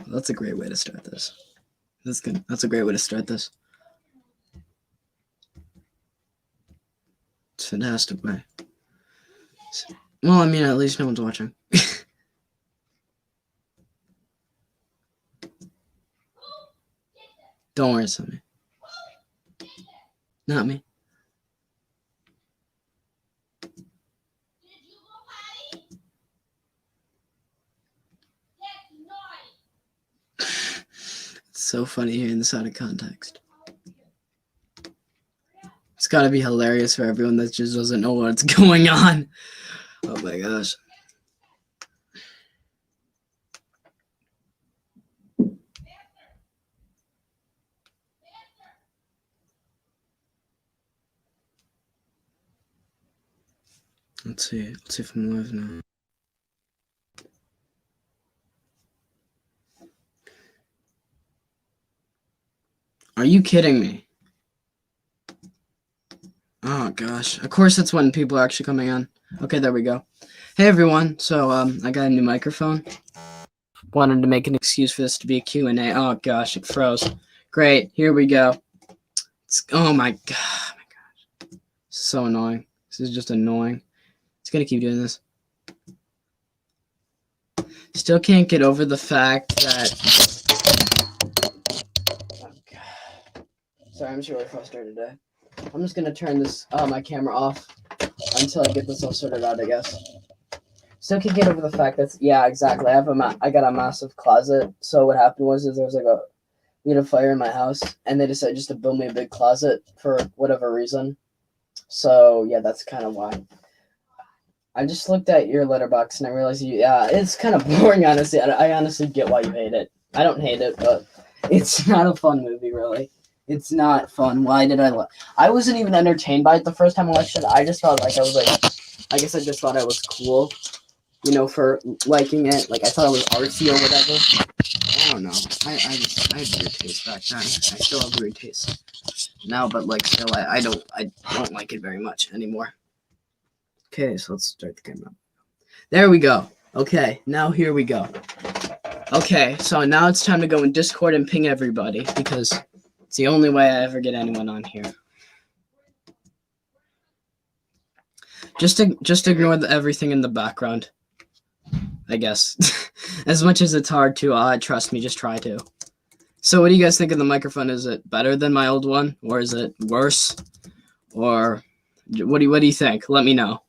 That's a great way to start this. That's good. That's a great way to start this. It's a fantastic way. Well, I mean, at least no one's watching. Don't worry, it's not me. Not me. It's so funny hearing this out of context. It's got to be hilarious for everyone that just doesn't know what's going on. Oh my gosh. Let's see if I'm live now. Are you kidding me? Oh gosh. Of course it's when people are actually coming on. Okay, there we go. Hey everyone. So I got a new microphone. Wanted to make an excuse for this to be a Q&A. Oh gosh, it froze. Great. Here we go. Oh my god. So annoying. This is just annoying. It's gonna keep doing this. Still can't get over the fact that. Oh god. Sorry, I'm just really frustrated today. I'm just gonna turn this my camera off until I get this all sorted out, I guess. Still can't get over the fact that exactly. I got a massive closet. So what happened was there was like we had a fire in my house, and they decided just to build me a big closet for whatever reason. So yeah, that's kind of why. I just looked at your letterbox and I realized it's kind of boring, honestly. I honestly get why you hate it. I don't hate it, but it's not a fun movie, really. It's not fun. Why did I wasn't even entertained by it the first time I watched it. I just thought I guess I just thought it was cool, for liking it. Like I thought it was artsy or whatever. I don't know. I had weird taste back then. I still have weird taste now, but still I don't like it very much anymore. Okay, so let's start the camera. There we go. Okay, now here we go. Okay, so now it's time to go in Discord and ping everybody because it's the only way I ever get anyone on here. Just ignore everything in the background, I guess. As much as it's hard to, trust me, just try to. So what do you guys think of the microphone? Is it better than my old one, or is it worse? Or what do you think? Let me know.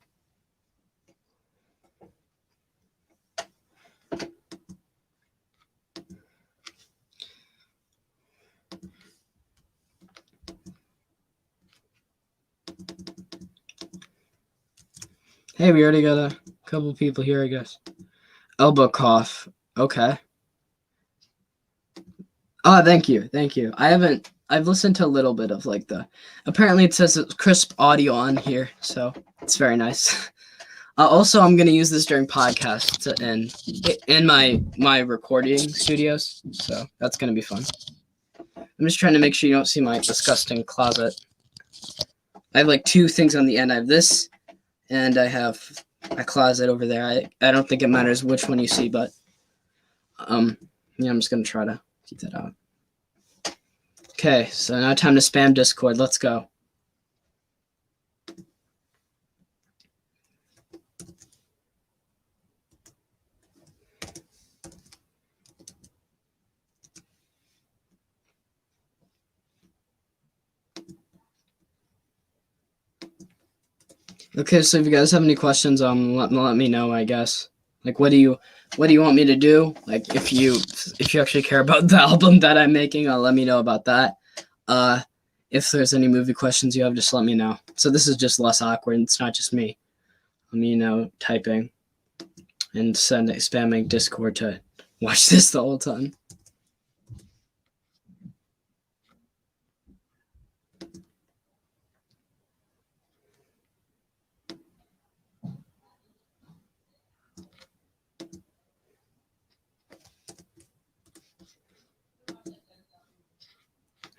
Hey, we already got a couple people here, I guess. Elbow cough. Okay. Oh, thank you. I've listened to a little bit of apparently it says it's crisp audio on here, so it's very nice. Also, I'm going to use this during podcasts in my recording studios, so that's going to be fun. I'm just trying to make sure you don't see my disgusting closet. I have two things on the end. I have this, and I have a closet over there. I don't think it matters which one you see, but I'm just going to try to keep that out. Okay, so now time to spam Discord. Let's go. Okay, so if you guys have any questions, let me know, I guess. What do you want me to do? If you actually care about the album that I'm making, let me know about that. If there's any movie questions you have, just let me know. So this is just less awkward. It's not just me. I'm typing and spamming Discord to watch this the whole time.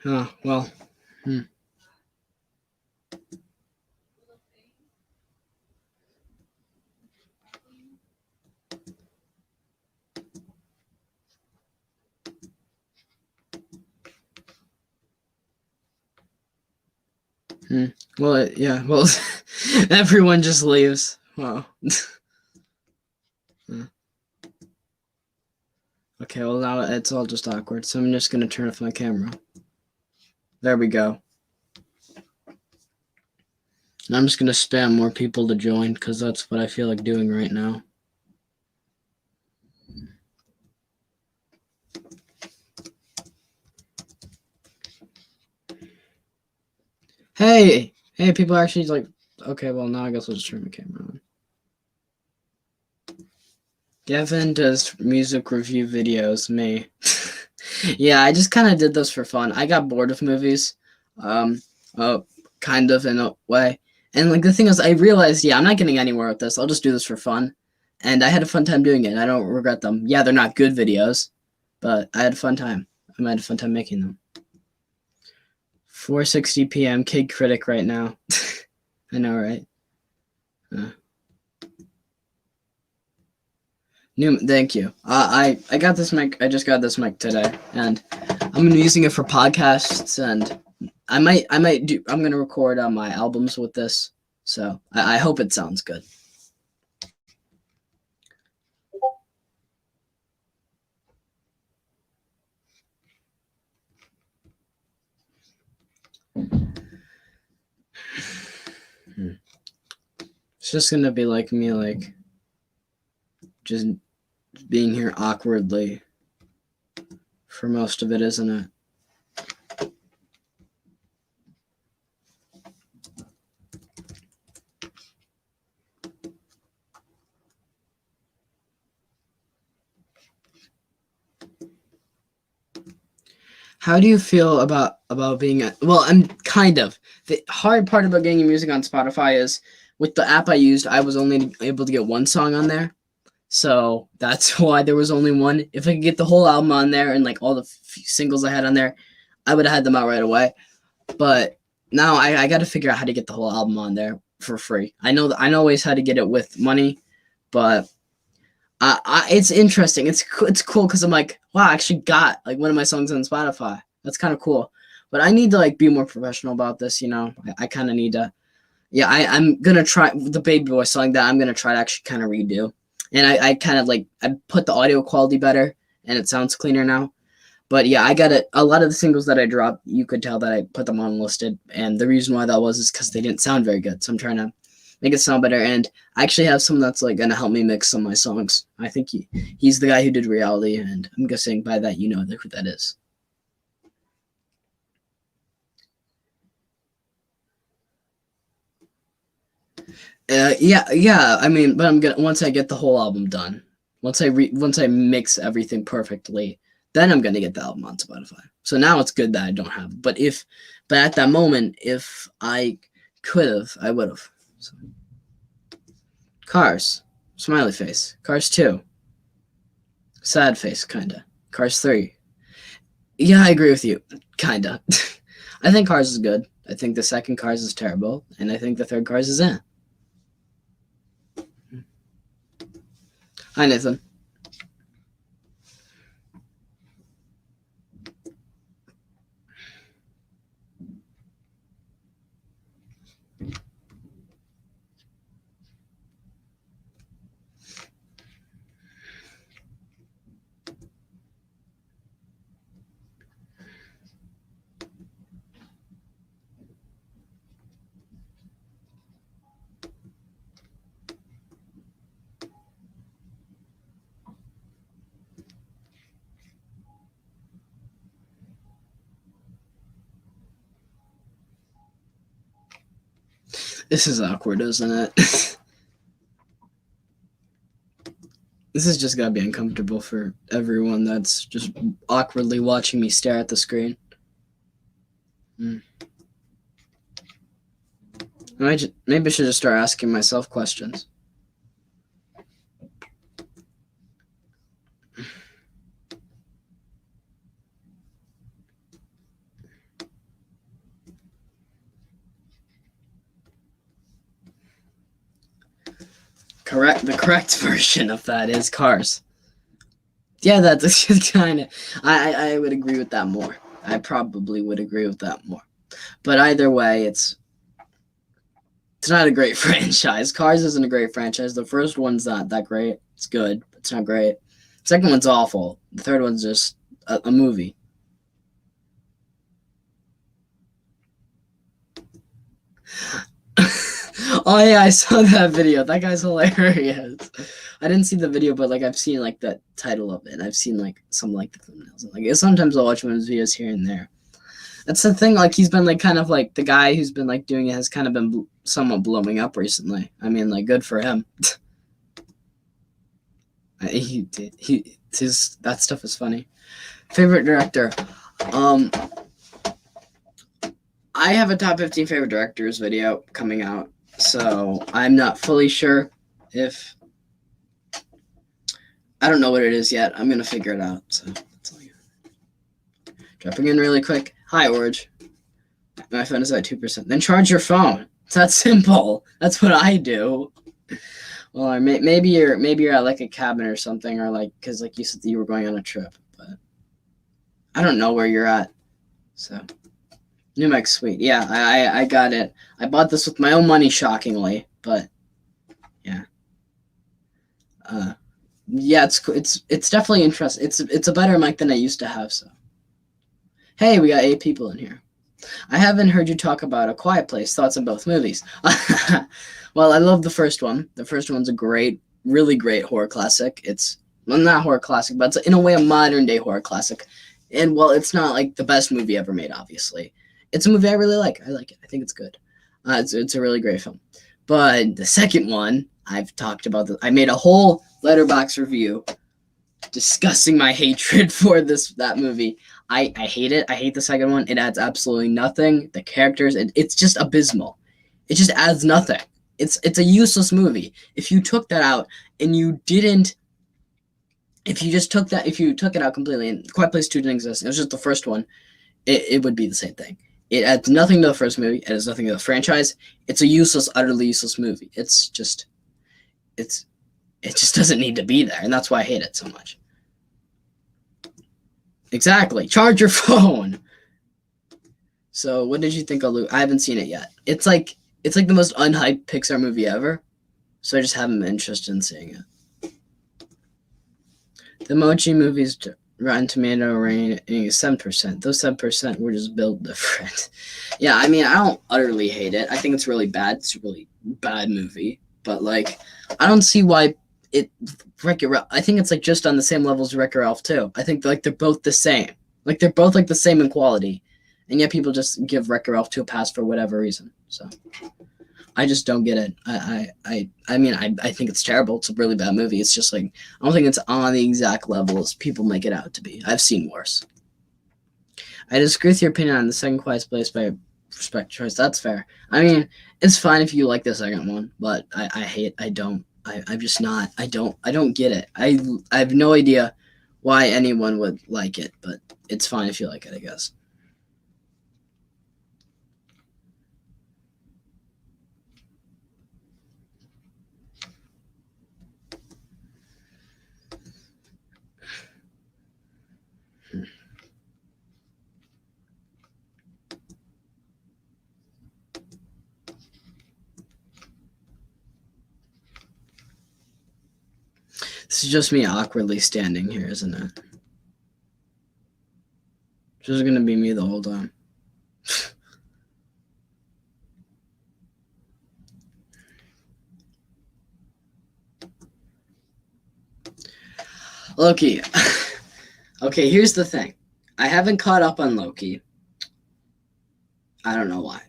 Oh, well. Well, yeah. Well, everyone just leaves. Wow. Okay, well now it's all just awkward, so I'm just gonna turn off my camera. There we go. And I'm just gonna spam more people to join, because that's what I feel like doing right now. Hey! Hey, people are actually like, okay, well now I guess I'll just turn my camera on. Gavin does music review videos, me. Yeah, I just kind of did those for fun. I got bored of movies, kind of in a way. And like the thing is, I realized, yeah, I'm not getting anywhere with this. I'll just do this for fun. And I had a fun time doing it. I don't regret them. Yeah, they're not good videos, but I had a fun time. I had a fun time making them. 4:60 p.m. Kid Critic right now. I know, right? Thank you. I got this mic. I just got this mic today, and I'm using it for podcasts. And I'm gonna record my albums with this. So I hope it sounds good. It's just gonna be like me, like just being here awkwardly for most of it, isn't it? How do you feel about being well, I'm kind of. The hard part about getting music on Spotify is with the app I used, I was only able to get one song on there. So that's why there was only one. If I could get the whole album on there and like all the singles I had on there, I would have had them out right away. But now I got to figure out how to get the whole album on there for free. I know always how to get it with money, but it's interesting. It's cool because I'm like, wow, I actually got like one of my songs on Spotify. That's kind of cool. But I need to like be more professional about this. You know, I kind of need to. Yeah, I'm gonna try the Baby Boy song that I'm gonna try to actually kind of redo. And I kind of like I put the audio quality better and it sounds cleaner now. But yeah, I got it. A lot of the singles that I dropped, you could tell that I put them on listed, and the reason why that was is because they didn't sound very good. So I'm trying to make it sound better, and I actually have someone that's like gonna help me mix some of my songs. I think he's the guy who did Reality, and I'm guessing by that you know who that is. Yeah. I mean, but I'm gonna once I get the whole album done, once I mix everything perfectly, then I'm gonna get the album on Spotify. So now it's good that I don't have. But at that moment, if I could have, I would have. So. Cars, smiley face. Cars 2, sad face, kinda. Cars 3. Yeah, I agree with you, kinda. I think Cars is good. I think the second Cars is terrible, and I think the third Cars is eh. Hi, Nathan. This is awkward, isn't it? This is just gotta be uncomfortable for everyone that's just awkwardly watching me stare at the screen. Maybe I should just start asking myself questions. The correct version of that is Cars. Yeah, that's kind of. I would agree with that more. I probably would agree with that more. But either way, it's It's not a great franchise. Cars isn't a great franchise. The first one's not that great. It's good, but it's not great. The second one's awful. The third one's just a movie. Oh yeah, I saw that video. That guy's hilarious. I didn't see the video, but like I've seen like the title of it. And I've seen like some like the thumbnails. Like sometimes I'll watch one of his videos here and there. That's the thing. Like he's been like kind of like the guy who's been like doing it has kind of been somewhat blowing up recently. I mean, like good for him. That stuff is funny. Favorite director. I have a top 15 favorite directors video coming out, so I'm not fully sure if I don't know what it is yet. I'm gonna figure it out. So that's all you. Dropping in really quick. Hi, Orge. My phone is at 2%. Then charge your phone. It's that simple. That's what I do. Well, maybe you're at like a cabin or something, or like because like you said that you were going on a trip, but I don't know where you're at. So New Mex sweet. Yeah, I got it. I bought this with my own money, shockingly, but yeah. Yeah, it's definitely interesting. It's a better mic than I used to have. So hey, we got 8 people in here. I haven't heard you talk about A Quiet Place. Thoughts on both movies? Well, I love the first one. The first one's a great, really great horror classic. It's not horror classic, but it's in a way a modern day horror classic. And well, it's not like the best movie ever made, obviously. It's a movie I really like. I like it. I think it's good. It's a really great film. But the second one, I've talked about. I made a whole Letterboxd review discussing my hatred for that movie. I hate it. I hate the second one. It adds absolutely nothing. The characters, it's just abysmal. It just adds nothing. It's a useless movie. If you took that out and you didn't, if you took it out completely and Quiet Place 2 didn't exist, it was just the first one, it would be the same thing. It adds nothing to the first movie. It adds nothing to the franchise. It's a useless, utterly useless movie. It just doesn't need to be there, and that's why I hate it so much. Exactly. Charge your phone. So, what did you think of Luke? I haven't seen it yet. It's like the most unhyped Pixar movie ever. So I just haven't been interested in seeing it. The Mochi movies Rotten Tomato rating is 7%. Those 7% were just built different. Yeah, I mean, I don't utterly hate it. I think it's really bad. It's a really bad movie. But like, I don't see why Wreck-It Ralph. I think it's like just on the same level as Wreck-It Ralph too. I think like they're both the same. Like they're both like the same in quality, and yet people just give Wreck-It Ralph 2 a pass for whatever reason. So I just don't get it. I mean I think it's terrible. It's a really bad movie. It's just like I don't think it's on the exact level as people make it out to be. I've seen worse. I disagree with your opinion on the second Quiet Place by respect choice. That's fair. I mean, it's fine if you like the second one, but I'm just not. I don't get it. I have no idea why anyone would like it, but it's fine if you like it, I guess. This is just me awkwardly standing here, isn't it? It's just gonna be me the whole time. Loki. Okay, here's the thing. I haven't caught up on Loki. I don't know why.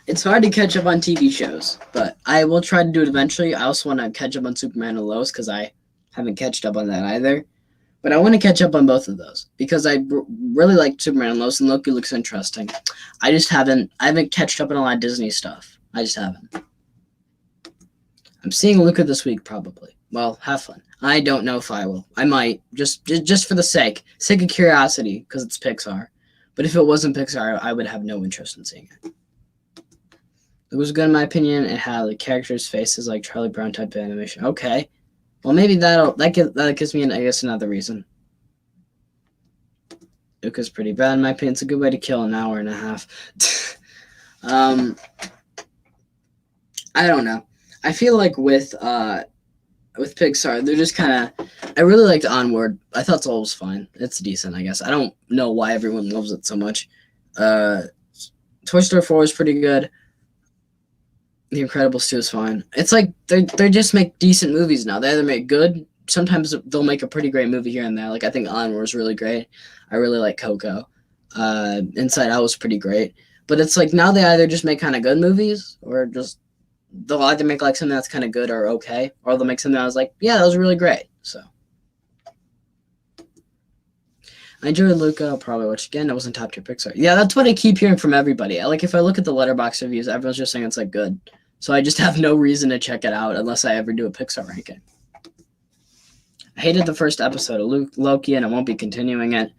It's hard to catch up on TV shows, but I will try to do it eventually. I also want to catch up on Superman and Lois because I haven't catched up on that either. But I want to catch up on both of those because I really like Superman and Lois, and Loki looks interesting. I haven't catched up on a lot of Disney stuff. I just haven't. I'm seeing Luca this week probably. Well, have fun. I don't know if I will. I might just for the sake of curiosity because it's Pixar. But if it wasn't Pixar, I would have no interest in seeing it. It was good in my opinion. It had the characters' faces like Charlie Brown type of animation. Okay, well maybe that gives me I guess another reason. Luca's pretty bad in my opinion. It's a good way to kill an hour and a half. I don't know. I feel like with Pixar, they're just kind of. I really liked Onward. I thought Soul was fine. It's decent, I guess. I don't know why everyone loves it so much. Uh, Toy Story 4 is pretty good. The Incredibles 2 is fine. It's like they just make decent movies now. They either make good. Sometimes they'll make a pretty great movie here and there. Like I think Onward is really great. I really like Coco. Inside Out was pretty great. But it's like now they either just make kind of good movies or just they'll either make like something that's kind of good or okay, or they'll make something that was like, yeah, that was really great. So I enjoyed Luca. I'll probably watch again. It wasn't top tier Pixar. Yeah, that's what I keep hearing from everybody. Like if I look at the Letterboxd reviews, everyone's just saying it's like good. So I just have no reason to check it out unless I ever do a Pixar ranking. I hated the first episode of Loki, and I won't be continuing it.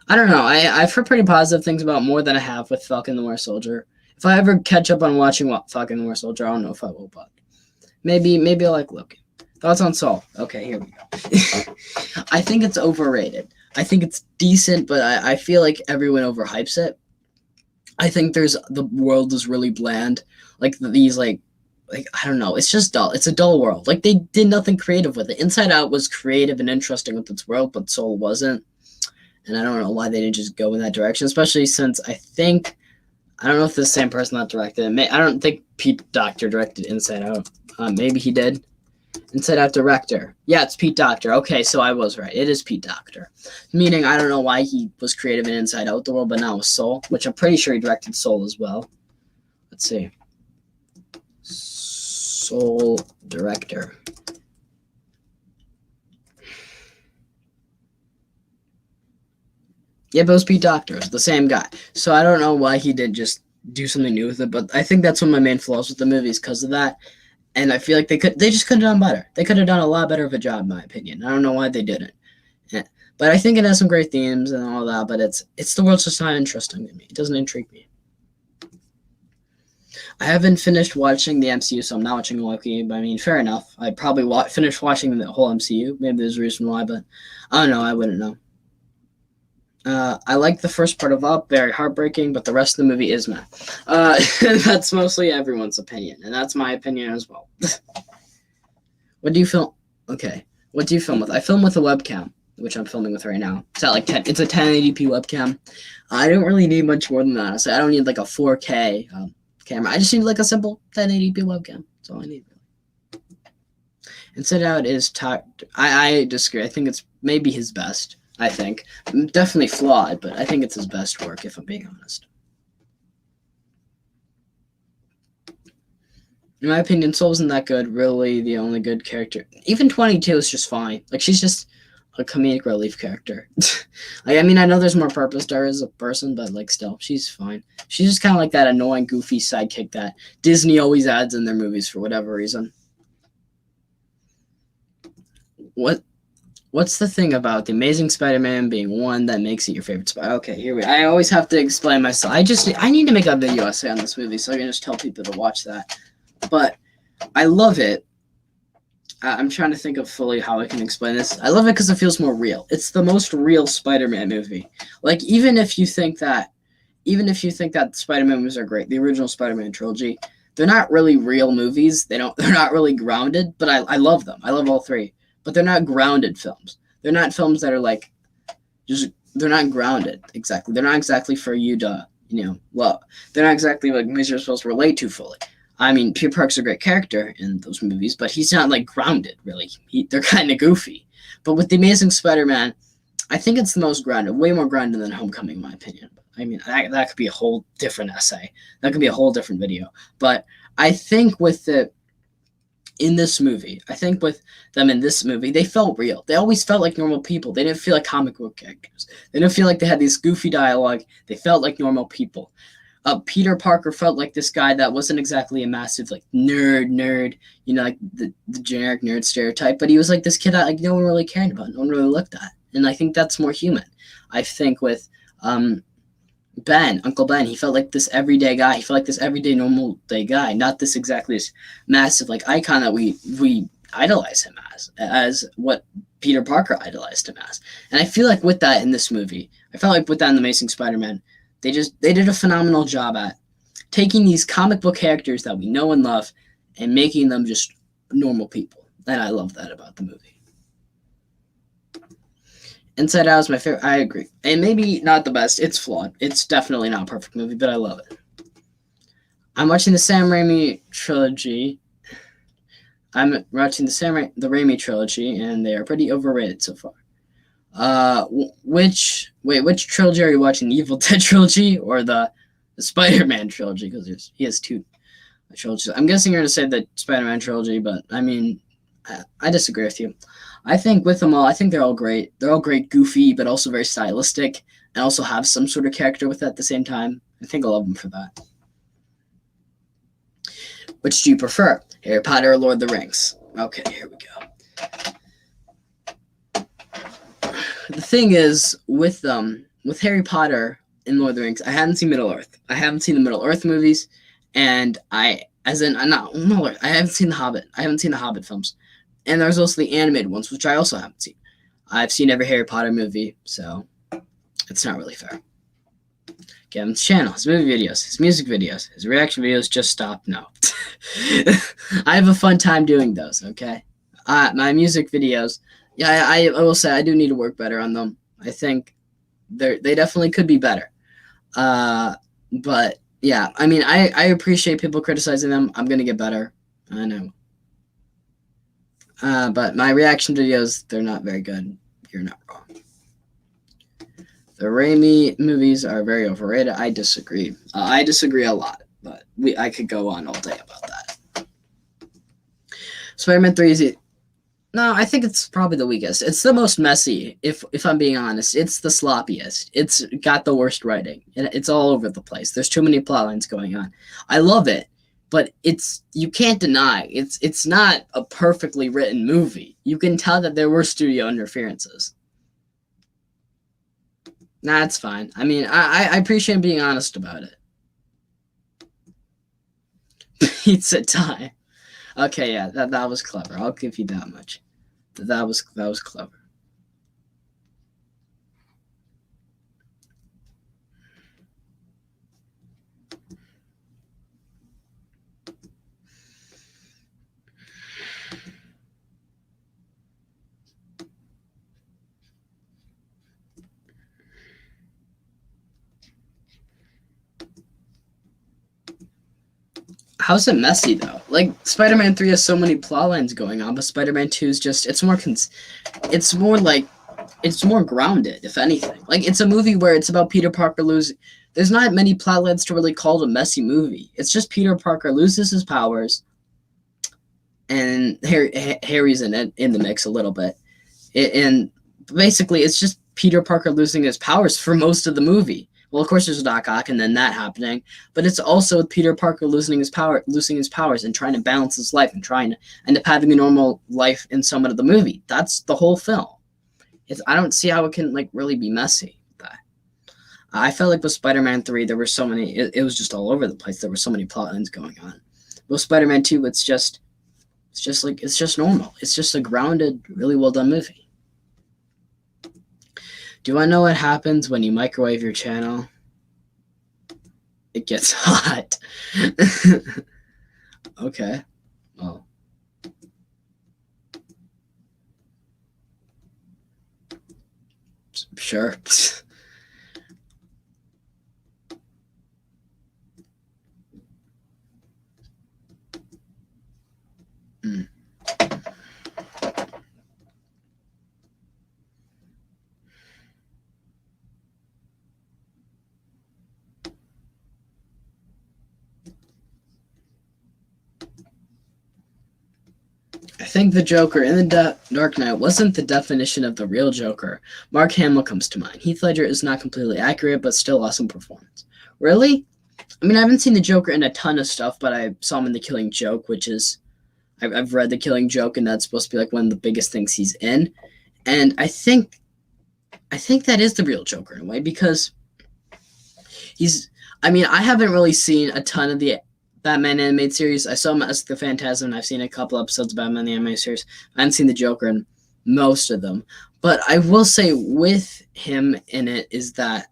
I don't know. I've heard pretty positive things about More Than I Have with Falcon the Winter Soldier. If I ever catch up on watching Falcon the Winter Soldier, I don't know if I will, but maybe I'll like Loki. Thoughts on Soul? Okay, here we go. I think it's overrated. I think it's decent, but I feel like everyone overhypes it. I think the world is really bland. Like these like I don't know. It's just dull. It's a dull world. Like they did nothing creative with it. Inside Out was creative and interesting with its world, but Soul wasn't. And I don't know why they didn't just go in that direction, especially since I don't know if the same person that directed it. I don't think Pete Docter directed Inside Out. Maybe he did. Inside Out director. Yeah, it's Pete Docter. Okay, so I was right. It is Pete Docter. Meaning I don't know why he was creative in Inside Out the world, but now with Soul, which I'm pretty sure he directed Soul as well. Let's see. Soul director. Yeah, but it was Pete Docter. It's the same guy. So I don't know why he didn't just do something new with it, but I think that's one of my main flaws with the movies because of that. And I feel like they just could have done better. They could have done a lot better of a job, in my opinion. I don't know why they didn't. Yeah. But I think it has some great themes and all that, but it's the world's just not interesting to me. It doesn't intrigue me. I haven't finished watching the MCU, so I'm not watching Loki. But I mean, fair enough. I probably finished watching the whole MCU. Maybe there's a reason why, but I don't know. I wouldn't know. I like the first part of Up, very heartbreaking, but the rest of the movie is meh. That's mostly everyone's opinion, and that's my opinion as well. What do you film? Okay, what do you film with? I film with a webcam, which I'm filming with right now. It's at like it's a 1080p webcam. I don't really need much more than that. So I don't need like a 4K camera. I just need like a simple 1080p webcam. That's all I need. Inside Out is I disagree. I think it's maybe his best. I think. Definitely flawed, but I think it's his best work, if I'm being honest. In my opinion, Soul isn't that good. Really, the only good character. Even 22 is just fine. Like, she's just a comedic relief character. Like, I mean, I know there's more purpose to her as a person, but, like, still, she's fine. She's just kind of like that annoying, goofy sidekick that Disney always adds in their movies for whatever reason. What's the thing about The Amazing Spider-Man being one that makes it your favorite Spider? Okay, here we go. I always have to explain myself. I need to make a video essay on this movie so I can just tell people to watch that. But I love it. I'm trying to think of fully how I can explain this. I love it because it feels more real. It's the most real Spider-Man movie. Like, even if you think that Spider-Man movies are great, the original Spider-Man trilogy, they're not really real movies. They're not really grounded, but I love them. I love all three. But they're not grounded films. They're not films that are like, they're not grounded exactly. They're not exactly for you to, love. They're not exactly like movies you're supposed to relate to fully. I mean, Peter Parker's a great character in those movies, but he's not like grounded, really. They're kind of goofy. But with The Amazing Spider-Man, I think it's the most grounded, way more grounded than Homecoming, in my opinion. I mean, that could be a whole different essay. That could be a whole different video. But I think with them in this movie, they felt real. They always felt like normal people. They didn't feel like comic book characters. They didn't feel like they had this goofy dialogue. They felt like normal people. Peter Parker felt like this guy that wasn't exactly a massive like nerd, like the generic nerd stereotype, but he was like this kid that like no one really cared about, no one really looked at. And I think that's more human. I think with Uncle Ben, he felt like this everyday guy. He felt like this everyday normal day guy, not this exactly this massive like icon that we idolize him as what Peter Parker idolized him as. And I feel like with that in this movie, I felt like with that in The Amazing Spider-Man, they did a phenomenal job at taking these comic book characters that we know and love and making them just normal people. And I love that about the movie. Inside Out is my favorite. I agree. And maybe not the best. It's flawed. It's definitely not a perfect movie, but I love it. I'm watching the Sam Raimi trilogy. I'm watching the Raimi trilogy, and they are pretty overrated so far. Which trilogy are you watching? The Evil Dead trilogy or the Spider-Man trilogy? Because he has two trilogies. I'm guessing you're going to say the Spider-Man trilogy, but I mean, I disagree with you. I think with them all, I think they're all great. They're all great, goofy, but also very stylistic, and also have some sort of character with it at the same time. I think I love them for that. Which do you prefer, Harry Potter or Lord of the Rings? Okay, here we go. The thing is, with Harry Potter and Lord of the Rings, I haven't seen Middle-earth. I haven't seen the Middle-earth movies, and I haven't seen The Hobbit. I haven't seen the Hobbit films. And there's also the animated ones, which I also haven't seen. I've seen every Harry Potter movie, so it's not really fair. Kevin's channel, his movie videos, his music videos, his reaction videos just stopped. No. I have a fun time doing those, okay? My music videos, yeah, I will say I do need to work better on them. I think they definitely could be better. But, yeah, I mean, I appreciate people criticizing them. I'm going to get better. I know. But my reaction videos, they're not very good. You're not wrong. The Raimi movies are very overrated. I disagree. I disagree a lot, but I could go on all day about that. Spider-Man 3 is no, I think it's probably the weakest. It's the most messy, if I'm being honest. It's the sloppiest. It's got the worst writing. It's all over the place. There's too many plot lines going on. I love it, but you can't deny it's not a perfectly written movie. You can tell that there were studio interferences. Nah, it's fine. I mean, I appreciate being honest about it. Pizza time. Okay, yeah, that was clever. I'll give you that much. That was clever. How's it messy though? Like Spider-Man 3 has so many plot lines going on, but Spider-Man 2 is just it's more grounded, if anything. Like it's a movie where it's about Peter Parker losing. There's not many plot lines to really call it a messy movie. It's just Peter Parker loses his powers, and Harry's in the mix a little bit, and basically it's just Peter Parker losing his powers for most of the movie. Well, of course, there's Doc Ock and then that happening, but it's also Peter Parker losing his powers and trying to balance his life and trying to end up having a normal life in somewhat of the movie. That's the whole film. I don't see how it can really be messy. I felt like with Spider-Man 3, there were so many. It was just all over the place. There were so many plot lines going on. With Spider-Man 2, it's just normal. It's just a grounded, really well done movie. Do I know what happens when you microwave your channel? It gets hot. Okay. Well. Sure. I think the Joker in the Dark Knight wasn't the definition of the real Joker. Mark Hamill comes to mind. Heath Ledger is not completely accurate, but still awesome performance. Really? I mean, I haven't seen the Joker in a ton of stuff, but I saw him in The Killing Joke, which is... I've read The Killing Joke, and that's supposed to be one of the biggest things he's in. And I think that is the real Joker in a way, because he's... I mean, I haven't really seen a ton of the Batman animated series. I saw Mask the Phantasm, and I've seen a couple episodes of Batman the animated series. I haven't seen the Joker in most of them. But I will say with him in it is that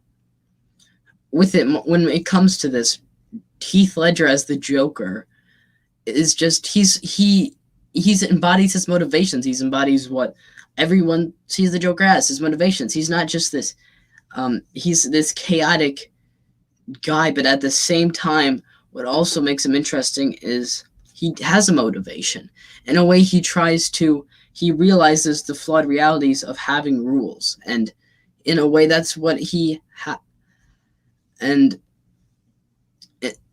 with it, when it comes to this, Heath Ledger as the Joker, is just he's embodies his motivations. He's embodies what everyone sees the Joker as, his motivations. He's not just this he's this chaotic guy, but at the same time, what also makes him interesting is he has a motivation. In a way, he realizes the flawed realities of having rules, and in a way, that's what and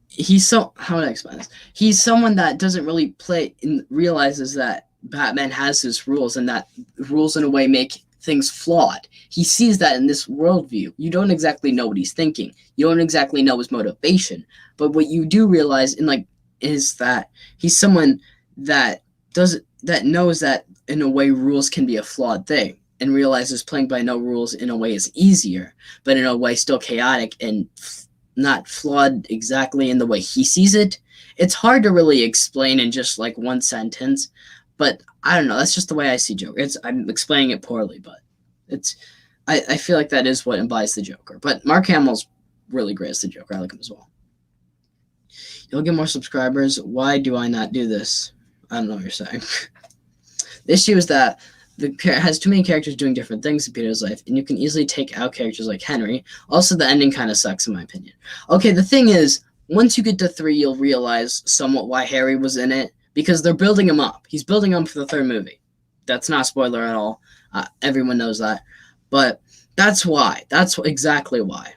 he's so, how would I explain this? He's someone that doesn't really play and realizes that Batman has his rules, and that rules in a way make things flawed. He sees that in this worldview. You don't exactly know what he's thinking. You don't exactly know his motivation. But what you do realize is that he's someone that knows that in a way rules can be a flawed thing, and realizes playing by no rules in a way is easier, but in a way still chaotic and not flawed exactly in the way he sees it. It's hard to really explain in just like one sentence, but I don't know. That's just the way I see Joker. I'm explaining it poorly, but I feel like that is what embodies the Joker. But Mark Hamill's really great as the Joker. I like him as well. You'll get more subscribers. Why do I not do this? I don't know what you're saying. The issue is that has too many characters doing different things in Peter's life, and you can easily take out characters like Henry. Also, the ending kind of sucks, in my opinion. Okay, the thing is, once you get to 3, you'll realize somewhat why Harry was in it, because they're building him up. He's building him for the 3rd movie. That's not a spoiler at all. Everyone knows that. But that's why. That's exactly why.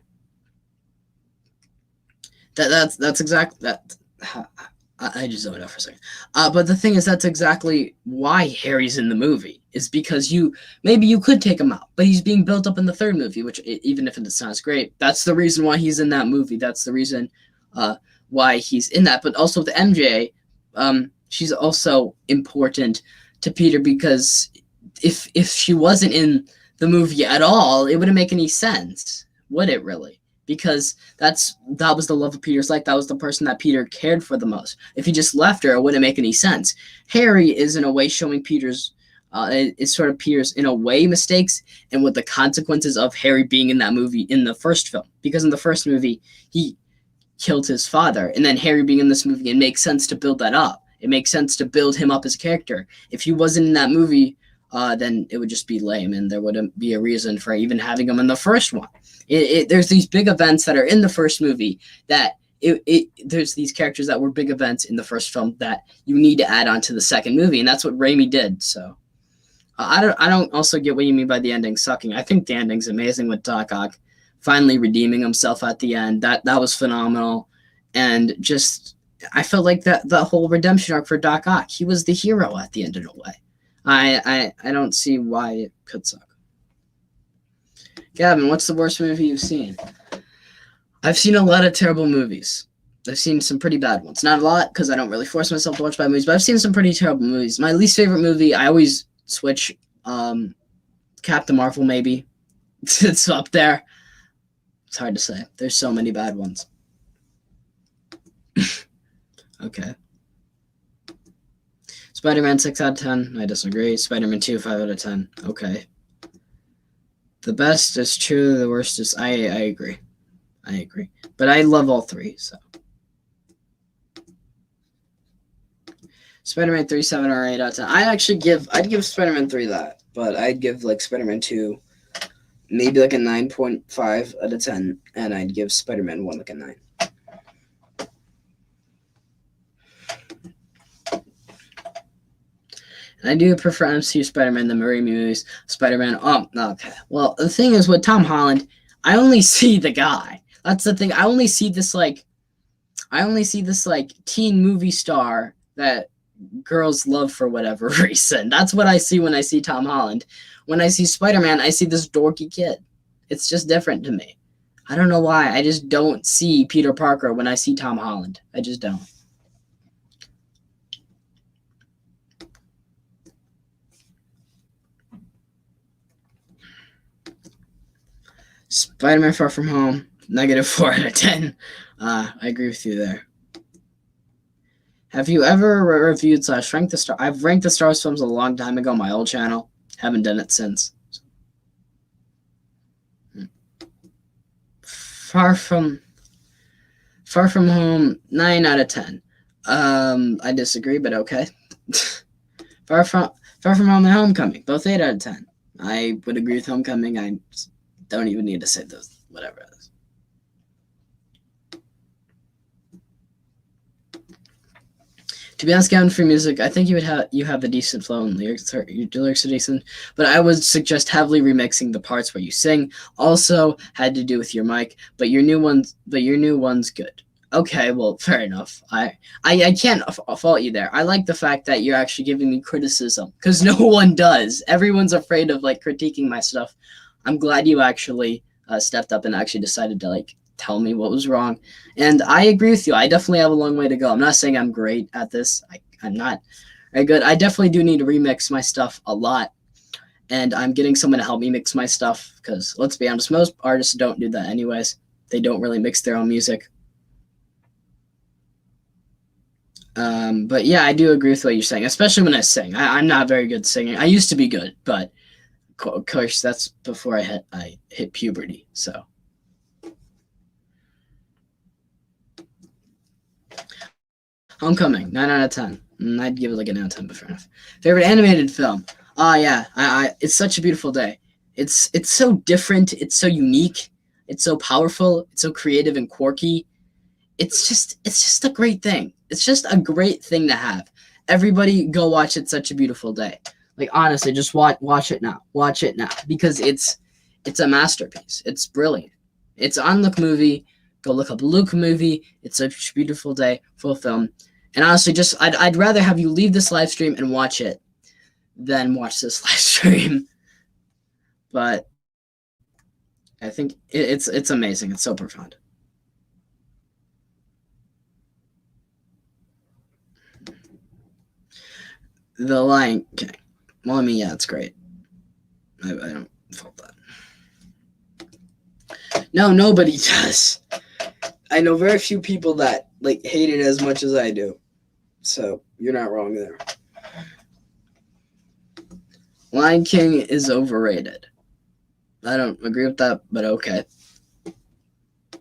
That's exactly that. I just zoned out for a second. But the thing is, that's exactly why Harry's in the movie. Is because maybe you could take him out, but he's being built up in the 3rd movie, which even if it sounds great, that's the reason why he's in that movie. That's the reason why he's in that. But also with MJ, she's also important to Peter, because if she wasn't in the movie at all, it wouldn't make any sense, would it really? Because that was the love of Peter's life. That was the person that Peter cared for the most. If he just left her, it wouldn't make any sense. Harry is in a way showing Peter's it's sort of Peter's in a way mistakes, and what the consequences of Harry being in that movie in the first film. Because in the first movie, he killed his father, and then Harry being in this movie, it makes sense to build that up. It makes sense to build him up as a character. If he wasn't in that movie, then it would just be lame, and there wouldn't be a reason for even having him in the first one. There's these big events that are in the first movie that there's these characters that were big events in the first film that you need to add on to the second movie, and that's what Raimi did. So I don't also get what you mean by the ending sucking. I think the ending's amazing with Doc Ock finally redeeming himself at the end. That was phenomenal, and just I felt like that the whole redemption arc for Doc Ock, he was the hero at the end of the way. I don't see why it could suck. Gavin, what's the worst movie you've seen? I've seen a lot of terrible movies. I've seen some pretty bad ones. Not a lot, because I don't really force myself to watch bad movies, but I've seen some pretty terrible movies. My least favorite movie, I always switch. Captain Marvel, maybe. It's up there. It's hard to say. There's so many bad ones. Okay. Spider-Man 6 out of 10. I disagree. Spider-Man 2, 5 out of 10. Okay. The best is true. The worst is... I agree. I agree. But I love all 3, so... Spider-Man 3, 7 or 8 out of 10. I'd give Spider-Man 3 that. But I'd give, like, Spider-Man 2 maybe, like, a 9.5 out of 10. And I'd give Spider-Man 1, like, a 9. And I do prefer MCU Spider-Man than Raimi movies. Spider-Man, okay. Well, the thing is, with Tom Holland, I only see the guy. That's the thing. I only see this, like, teen movie star that girls love for whatever reason. That's what I see when I see Tom Holland. When I see Spider-Man, I see this dorky kid. It's just different to me. I don't know why. I just don't see Peter Parker when I see Tom Holland. I just don't. Spider-Man Far From Home, -4 out of 10. I agree with you there. Have you ever reviewed / ranked the Star? I've ranked the Star Wars films a long time ago on my old channel. Haven't done it since. Far From Home, 9 out of 10. I disagree, but okay. Far from Home and Homecoming, both 8 out of 10. I would agree with Homecoming. I don't even need to say those, whatever it is. To be honest, Gavin, for music, I think you have a decent flow and lyrics. Your lyrics are decent, but I would suggest heavily remixing the parts where you sing. Also, had to do with your mic, but your new one's good. Okay, well, fair enough. I can't fault you there. I like the fact that you're actually giving me criticism because no one does. Everyone's afraid of like critiquing my stuff. I'm glad you actually stepped up and actually decided to like tell me what was wrong. And I agree with you. I definitely have a long way to go. I'm not saying I'm great at this. I'm not very good. I definitely do need to remix my stuff a lot. And I'm getting someone to help me mix my stuff because let's be honest, most artists don't do that anyways. They don't really mix their own music. But yeah, I do agree with what you're saying, especially when I sing. I'm not very good singing. I used to be good, but of course that's before I hit puberty. So Homecoming, 9 out of 10. I'd give it like a 9 out of 10, but fair enough. Favorite animated film? Yeah, it's such a beautiful day. It's so different. It's so unique. It's so powerful. It's so creative and quirky. It's just a great thing. It's just a great thing to have. Everybody go watch It's Such a Beautiful Day. Like honestly, just watch it now. Watch it now because it's a masterpiece. It's brilliant. It's on Look Movie. Go look up Look Movie. It's Such a Beautiful Day, full film. And honestly, just I'd rather have you leave this live stream and watch it than watch this live stream. But I think it's amazing. It's so profound. The Lion King. Well, I mean, yeah, it's great. I don't fault that. No, nobody does. I know very few people that like hate it as much as I do. So you're not wrong there. Lion King is overrated. I don't agree with that, but okay.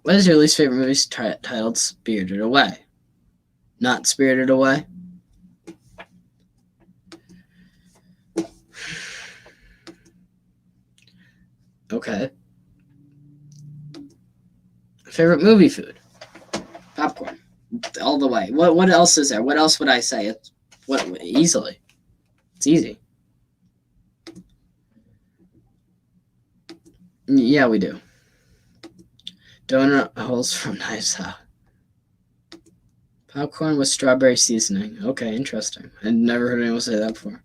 What is your least favorite movie titled Spirited Away? Not Spirited Away? Okay. Favorite movie food? Popcorn. All the way. What else is there? What else would I say? Easily. It's easy. Yeah, we do. Donut holes from Knives Out. Popcorn with strawberry seasoning. Okay, interesting. I'd never heard anyone say that before.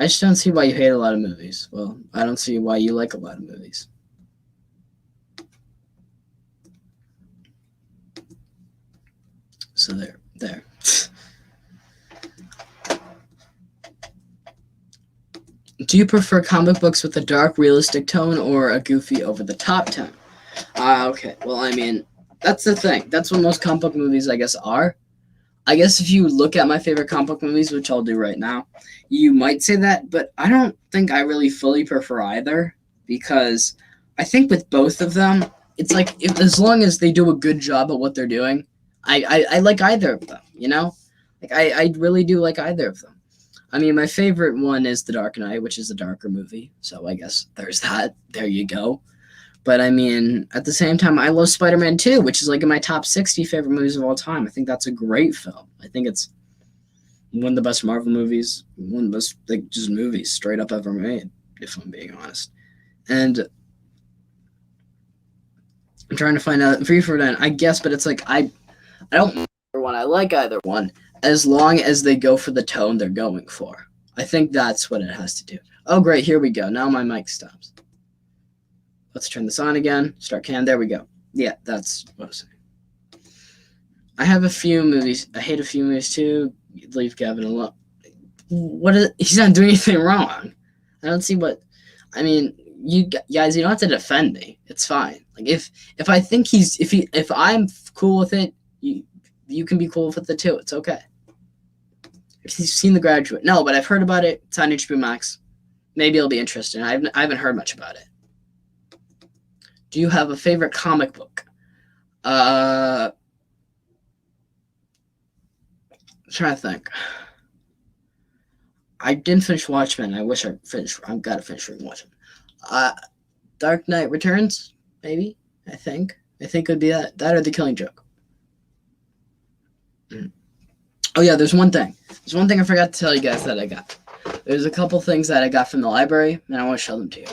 I just don't see why you hate a lot of movies. Well, I don't see why you like a lot of movies. So there. Do you prefer comic books with a dark, realistic tone or a goofy, over-the-top tone? Okay. Well, I mean, that's the thing. That's what most comic book movies, I guess, are. I guess if you look at my favorite comic book movies, which I'll do right now, you might say that, but I don't think I really fully prefer either because I think with both of them, it's like as long as they do a good job at what they're doing, I like either of them, you know? Like I really do like either of them. I mean, my favorite one is The Dark Knight, which is a darker movie, so I guess there's that. There you go. But I mean, at the same time, I love Spider-Man 2, which is like in my top 60 favorite movies of all time. I think that's a great film. I think it's one of the best Marvel movies, one of the best like just movies straight up ever made, if I'm being honest. And I'm trying to find out V for Vendetta, I guess, but it's like I don't either one. I like either one as long as they go for the tone they're going for. I think that's what it has to do. Oh, great, here we go. Now my mic stops. Let's turn this on again. Start cam. There we go. Yeah, that's what I was saying. I have a few movies. I hate a few movies too. Leave Gavin alone. He's not doing anything wrong. I don't see what. I mean, you guys, you don't have to defend me. It's fine. Like if I think if I'm cool with it, you can be cool with it too. It's okay. If you've seen The Graduate, no, but I've heard about it. It's on HBO Max. Maybe it'll be interesting. I haven't heard much about it. Do you have a favorite comic book? trying to think. I didn't finish Watchmen. I wish I finished. I've got to finish reading Watchmen. Dark Knight Returns, maybe. I think it would be that or The Killing Joke. Oh yeah, there's one thing. There's one thing I forgot to tell you guys that I got. There's a couple things that I got from the library, and I want to show them to you.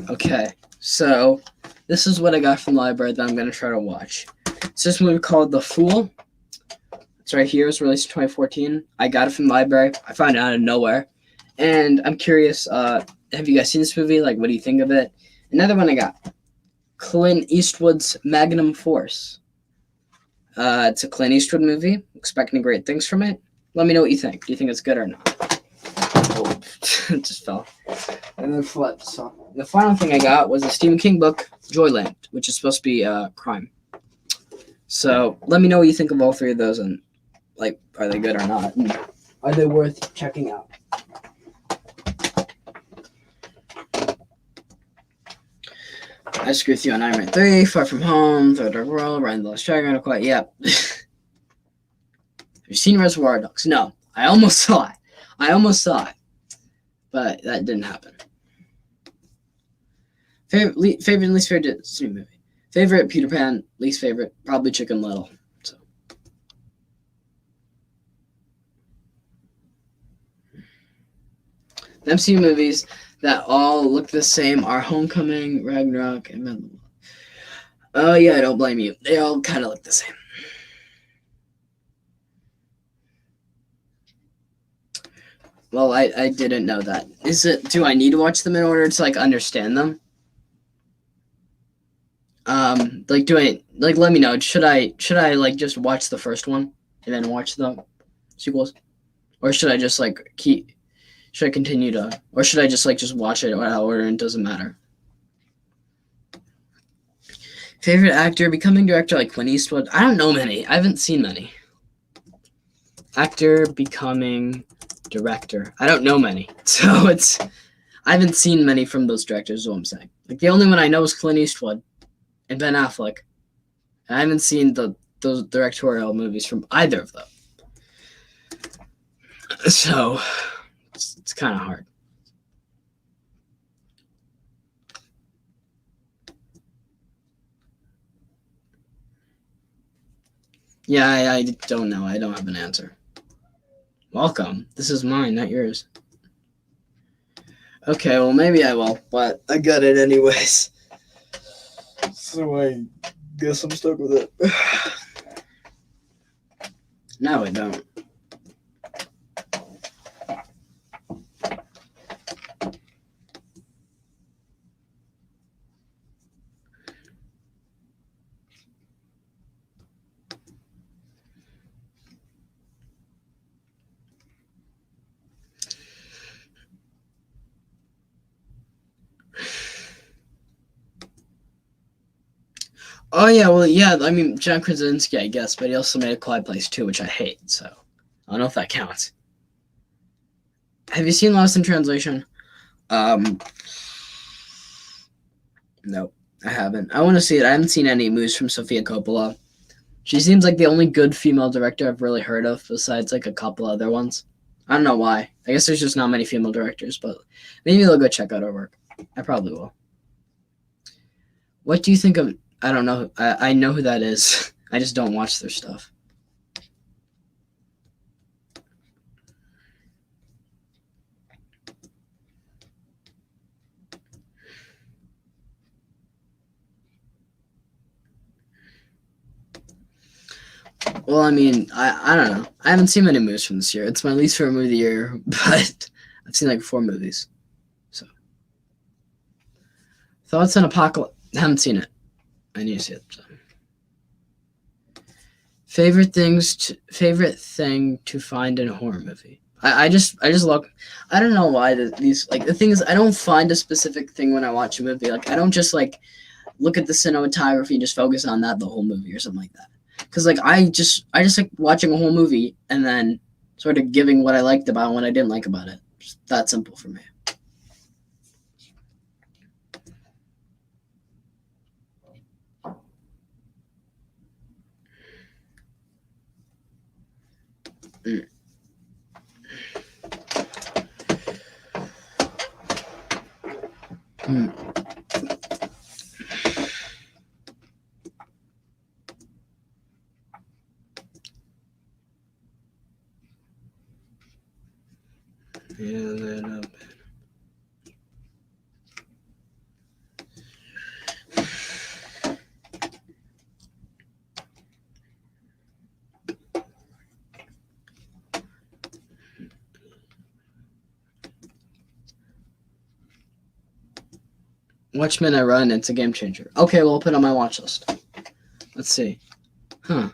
Okay, so this is what I got from the library that I'm going to try to watch. It's this movie called The Fool. It's right here. It was released in 2014. I got it from the library. I found it out of nowhere. And I'm curious, have you guys seen this movie? Like, what do you think of it? Another one I got, Clint Eastwood's Magnum Force. It's a Clint Eastwood movie. Expecting great things from it. Let me know what you think. Do you think it's good or not? Oh, it just fell. And then flipped. So the final thing I got was a Stephen King book, Joyland, which is supposed to be crime. So let me know what you think of all three of those, and like, are they good or not? And are they worth checking out? I Screw With You on Iron Man 3, Far From Home, Third Dark World, Ryan the Lost Dragon, Quiet. Yep. Have you seen Reservoir Dogs? No. I almost saw it. But that didn't happen. Favorite and least favorite Disney movie. Favorite, Peter Pan. Least favorite, probably Chicken Little. So. The MCU movies that all look the same are Homecoming, Ragnarok, and Oh yeah, I don't blame you. They all kind of look the same. Well, I didn't know that. Do I need to watch them in order to like understand them? Let me know. Should I like just watch the first one and then watch the sequels? Or should I just like should I continue to, or should I just watch it out of order and it doesn't matter? Favorite actor, becoming director, like Clint Eastwood. I don't know many. I haven't seen many. Actor, becoming director. I don't know many. So I haven't seen many from those directors, is what I'm saying. Like, the only one I know is Clint Eastwood and Ben Affleck. And I haven't seen those directorial movies from either of them. So it's kind of hard. Yeah, I don't know. I don't have an answer. Welcome. This is mine, not yours. Okay, well, maybe I will, but I got it anyways. So I guess I'm stuck with it. No, I don't. Oh, yeah, well, yeah, I mean, John Krasinski, I guess, but he also made A Quiet Place 2, which I hate, so I don't know if that counts. Have you seen Lost in Translation? Nope, I haven't. I want to see it. I haven't seen any movies from Sofia Coppola. She seems like the only good female director I've really heard of, besides, like, a couple other ones. I don't know why. I guess there's just not many female directors, but maybe they'll go check out her work. I probably will. What do you think of... I don't know. I know who that is. I just don't watch their stuff. Well, I mean, I don't know. I haven't seen many movies from this year. It's my least favorite movie of the year, but I've seen like 4 movies. So, thoughts on Apocalypse? I haven't seen it. I need to see it. So. Favorite thing to find in a horror movie. I just look. I don't know why these like the thing is I don't find a specific thing when I watch a movie. Like I don't just like look at the cinematography and just focus on that the whole movie or something like that. Because like I just like watching a whole movie and then sort of giving what I liked about it and what I didn't like about it. Just that simple for me. Mm. Mm. Yeah, Watch Midnight Run. It's a game changer. Okay, well, I'll put it on my watch list. Let's see. Huh.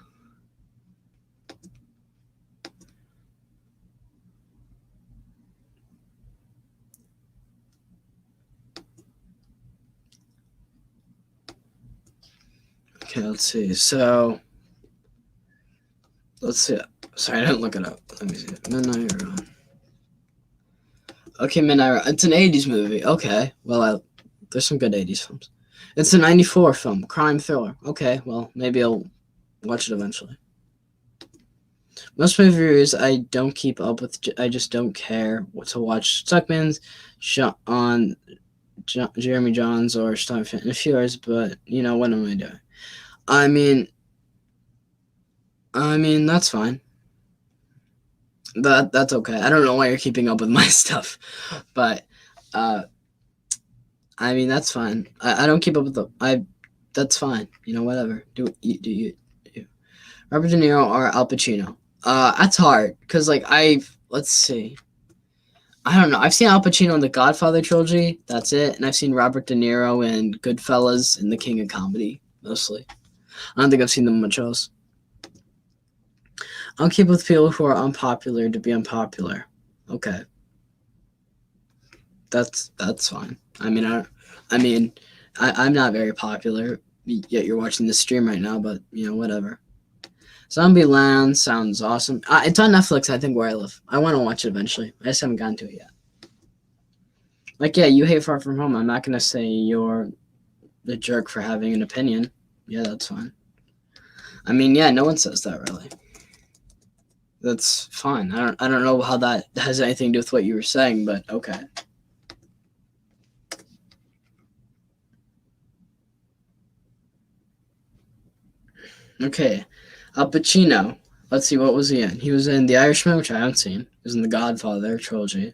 Okay, let's see. So, let's see. Sorry, I didn't look it up. Let me see. Midnight Run. Okay, Midnight Run. It's an 80s movie. Okay, well, there's some good 80s films. It's a 94 film, crime thriller. Okay, well, maybe I'll watch it eventually. Most movie reviews I don't keep up with. I just don't care what to watch. Stuckman's, on Jeremy Johns or Steinfeld, a few others, but you know what am I doing? I mean, that's fine. That's okay. I don't know why you're keeping up with my stuff, but uh, I mean that's fine. I don't keep up with the I. That's fine. You know whatever. Do you. Robert De Niro or Al Pacino? That's hard because like let's see. I don't know. I've seen Al Pacino in the Godfather trilogy. That's it, and I've seen Robert De Niro in Goodfellas and The King of Comedy mostly. I don't think I've seen them much else. I'll keep with people who are unpopular to be unpopular. Okay, that's fine. I'm not very popular. Yet you're watching this stream right now, but you know whatever. Zombieland sounds awesome. It's on Netflix, I think, where I live. I want to watch it eventually. I just haven't gotten to it yet. Like, yeah, you hate Far From Home. I'm not gonna say you're the jerk for having an opinion. Yeah, that's fine. I mean, yeah, no one says that really. That's fine. I don't know how that has anything to do with what you were saying, but okay. Okay. Al Pacino. Let's see, what was he in? He was in The Irishman, which I haven't seen. He was in The Godfather trilogy.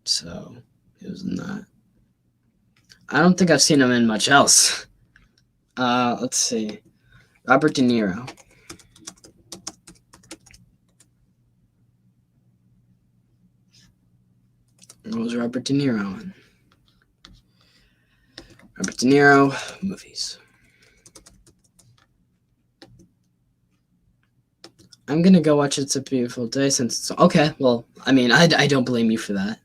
So, he was in that. I don't think I've seen him in much else. Let's see. Robert De Niro. What was Robert De Niro in? Robert De Niro, movies. I'm gonna go watch It's a Beautiful Day since it's okay. Well, I mean, I don't blame you for that.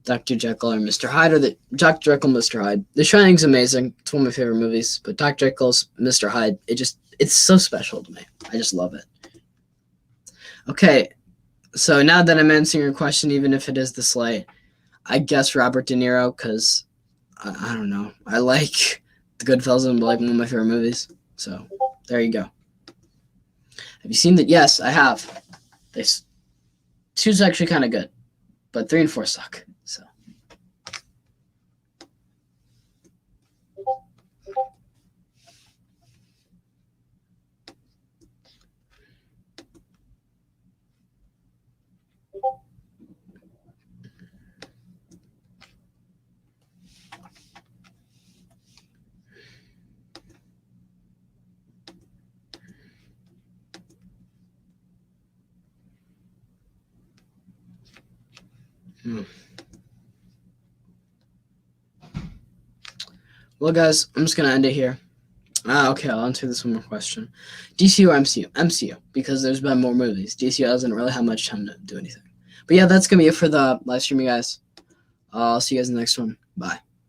Dr. Jekyll or Mr. Hyde, or the Dr. Jekyll, Mr. Hyde. The Shining's amazing. It's one of my favorite movies. But Dr. Jekyll's Mr. Hyde, it's so special to me. I just love it. Okay, so now that I'm answering your question, even if it is the slate, I guess Robert De Niro because I don't know. I like The Goodfellas and like one of my favorite movies. So there you go. Have you seen that? Yes, I have. This two's actually kind of good, but 3 and 4 suck. So. Well, guys, I'm just gonna end it here. Okay, I'll answer this one more question. DCU or MCU? MCU, because there's been more movies. DCU doesn't really have much time to do anything. But yeah, that's going to be it for the live stream, you guys. I'll see you guys in the next one. Bye.